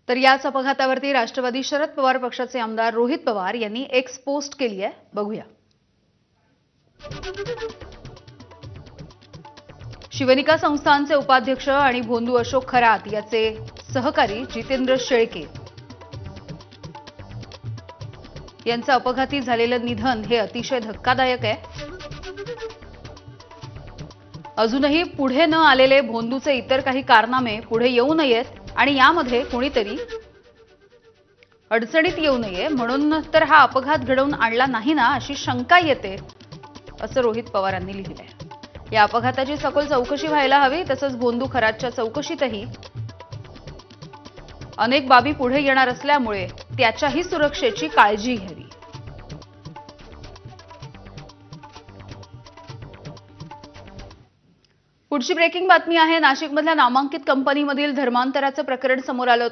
तर याच अपघातावरती राष्ट्रवादी शरद पवार पक्षाचे आमदार रोहित पवार यांनी एक्स पोस्ट केली आहे. बघूया. शिवनिका संस्थानचे उपाध्यक्ष आणि भोंदू अशोक खरात याचे सहकारी जितेंद्र शेळके यांचं अपघाती झालेलं निधन हे अतिशय धक्कादायक आहे. अजूनही पुढे न आलेले भोंदूचे इतर काही कारनामे पुढे येऊ नयेत आणि यामध्ये कोणीतरी अडचणीत येऊ नये म्हणून तर हा अपघात घडवून आणला नाही ना अशी शंका येते, असं रोहित पवारांनी लिहिलंय. या अपघाताची सखोल चौकशी व्हायला हवी. तसंच भोंदू खरातच्या चौकशीतही अनेक बाबी पुढे येणार असल्यामुळे त्याच्याही सुरक्षेची काळजी घ्यावी. पुढची ब्रेकिंग बातमी आहे. नाशिकमधल्या नामांकित कंपनीमधील धर्मांतराचं प्रकरण समोर आलं.